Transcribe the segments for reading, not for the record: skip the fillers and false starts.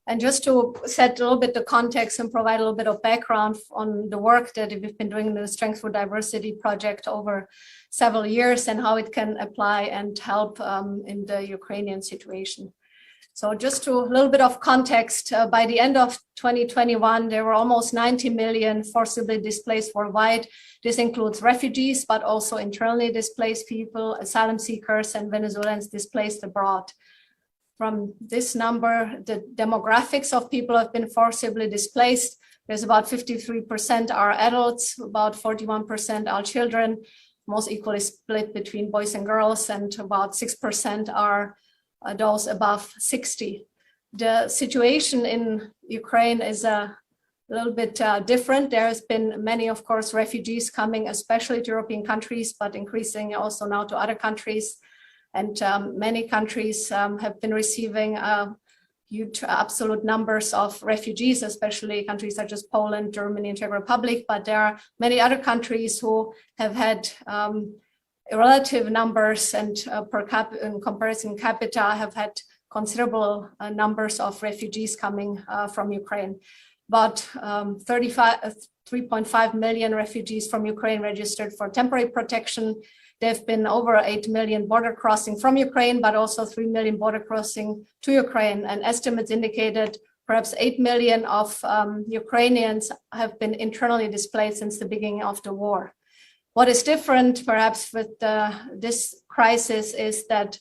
And just to set a little bit the context and provide a little bit of background on the work that we've been doing in the Strength for Diversity project over several years and how it can apply and help in the Ukrainian situation. So just to a little bit of context, by the end of 2021, there were almost 90 million forcibly displaced worldwide. This includes refugees, but also internally displaced people, asylum seekers, and Venezuelans displaced abroad. From this number, the demographics of people who have been forcibly displaced, there's about 53% are adults, about 41% are children, most equally split between boys and girls, and about 6% are those above 60. The situation in Ukraine is a little bit different. There has been many, of course, refugees coming, especially to European countries, but increasing also now to other countries. And many countries have been receiving huge absolute numbers of refugees, especially countries such as Poland, Germany, and Czech Republic. But there are many other countries who have had relative numbers and per capita, in comparison capita, have had considerable numbers of refugees coming from Ukraine. About 3.5 million refugees from Ukraine registered for temporary protection. There have been over 8 million border crossing from Ukraine, but also 3 million border crossing to Ukraine. And estimates indicated perhaps 8 million of Ukrainians have been internally displaced since the beginning of the war. What is different perhaps with this crisis is that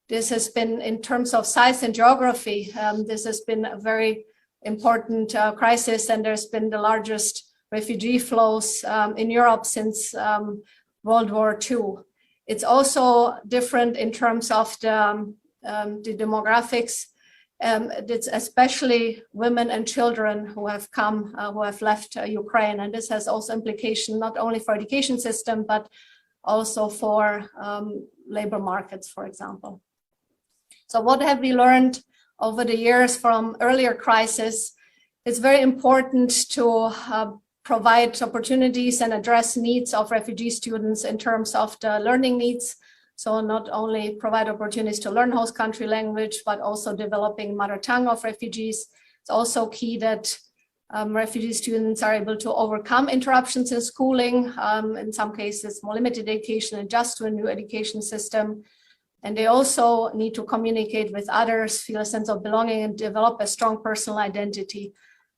this has been, in terms of size and geography, this has been a very important crisis, and there's been the largest refugee flows in Europe since World War II. It's also different in terms of the demographics. It's especially women and children who have come, who have left Ukraine. And this has also implication not only for education system, but also for labor markets, for example. So what have we learned over the years from earlier crises? It's very important to provide opportunities and address needs of refugee students in terms of the learning needs. So not only provide opportunities to learn host country language, but also developing mother tongue of refugees. It's also key that refugee students are able to overcome interruptions in schooling, in some cases more limited education, and adjust to a new education system. And they also need to communicate with others, feel a sense of belonging, and develop a strong personal identity.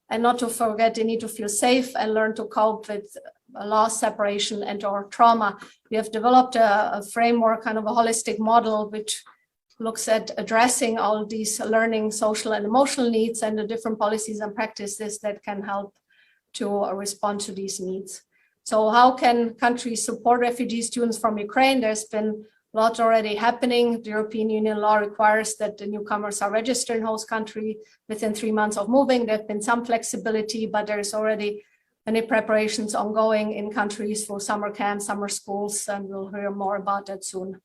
And not to forget, they need to feel safe and learn to cope with loss, separation, and or trauma. We have developed a framework, kind of a holistic model, which looks at addressing all these learning, social, and emotional needs, and the different policies and practices that can help to respond to these needs. So how can countries support refugee students from Ukraine? There's been a lot already happening. The European Union law requires that the newcomers are registered in host country within 3 months of moving. There have been some flexibility, but there's already many preparations ongoing in countries for summer camps, summer schools, and we'll hear more about that soon.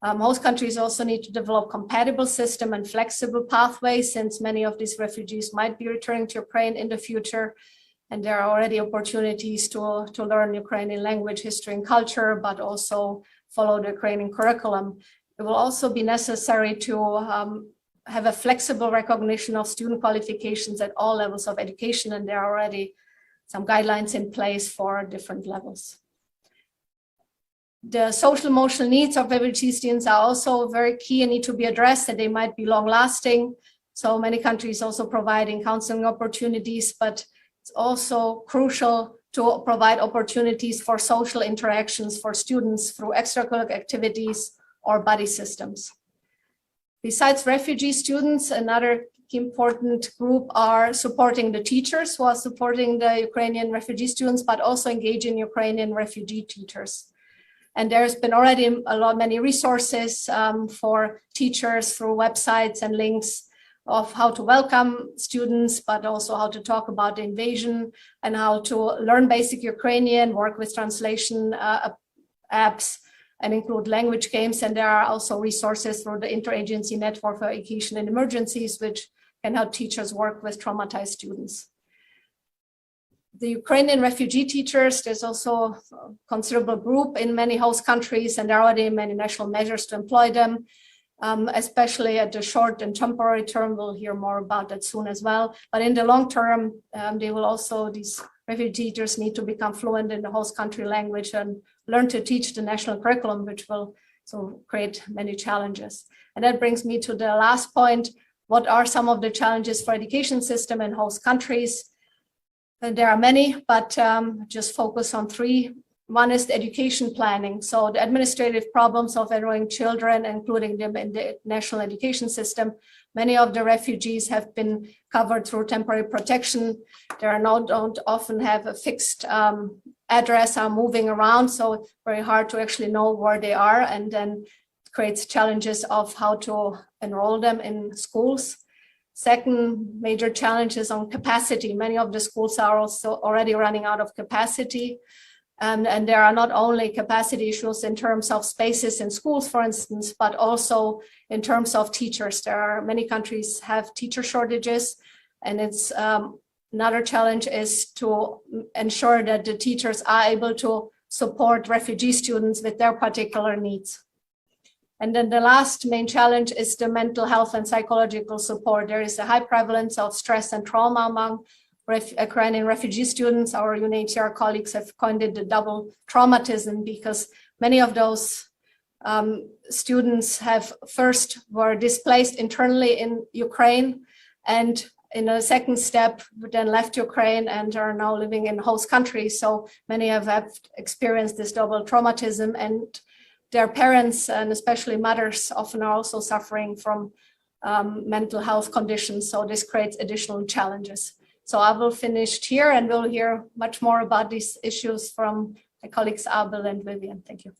Host countries also need to develop compatible system and flexible pathways, since many of these refugees might be returning to Ukraine in the future. And there are already opportunities to learn Ukrainian language, history, and culture, but also follow the Ukrainian curriculum. It will also be necessary to have a flexible recognition of student qualifications at all levels of education, and there are already some guidelines in place for different levels. The social emotional needs of refugee students are also very key and need to be addressed, and they might be long lasting. So many countries also providing counseling opportunities, but it's also crucial to provide opportunities for social interactions for students through extracurricular activities or buddy systems. Besides refugee students, another important group are supporting the teachers who are supporting the Ukrainian refugee students, but also engaging Ukrainian refugee teachers. And there's been already many resources for teachers through websites and links of how to welcome students, but also how to talk about the invasion and how to learn basic Ukrainian, work with translation apps, and include language games. And there are also resources through the Interagency Network for Education in Emergencies, which can help teachers work with traumatized students. The Ukrainian refugee teachers, there's also a considerable group in many host countries, and there are already many national measures to employ them. especially at the short and temporary term. We'll hear more about that soon as well. But in the long term, these refugee teachers need to become fluent in the host country language and learn to teach the national curriculum, which will create many challenges. And that brings me to the last point. What are some of the challenges for education system in host countries? And there are many, but just focus on three. One is the education planning. So the administrative problems of enrolling children, including them in the national education system. Many of the refugees have been covered through temporary protection. Don't often have a fixed address, are moving around, so it's very hard to actually know where they are, and then creates challenges of how to enroll them in schools. Second major challenge is on capacity. Many of the schools are also already running out of capacity. And there are not only capacity issues in terms of spaces in schools, for instance, but also in terms of teachers. There are many countries have teacher shortages, and it's another challenge is to ensure that the teachers are able to support refugee students with their particular needs. And then the last main challenge is the mental health and psychological support. There is a high prevalence of stress and trauma among Ukrainian refugee students. Our UNHCR colleagues have coined it the double traumatism, because many of those students were displaced internally in Ukraine, and in a second step then left Ukraine and are now living in host countries. So many have experienced this double traumatism, and their parents, and especially mothers, often are also suffering from mental health conditions. So this creates additional challenges. So I will finish here, and we'll hear much more about these issues from my colleagues Abel and Vivian. Thank you.